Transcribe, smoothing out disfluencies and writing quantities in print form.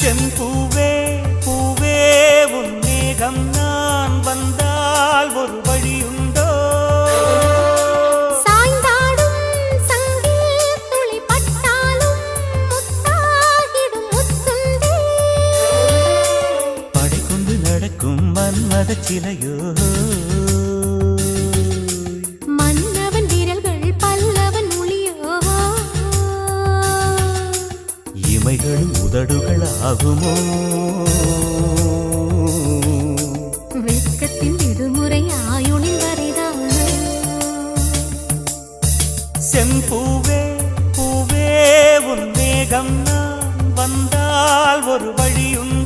செம்பூவே பூவே உன் மேகம் நான் வந்தால் ஒரு வழியுண்டோ சாய்ந்தாடும் சங்கில் துளி பட்டாலும் முத்தாகிடும் முத்துண்டே படை கொண்டு நடக்கும் மன்மத சிலையோ மன்னவன் விரல்கள் பல்லவன் மொழியோ இமைகளும் உதடுகள் ஆகுமோ வெட்கத்தின் விடுமுறை ஆயுளின் வரைதான் செம்பூவே பூவே உன் மேகம் நான் வந்தால் ஒரு வழியுண்டோ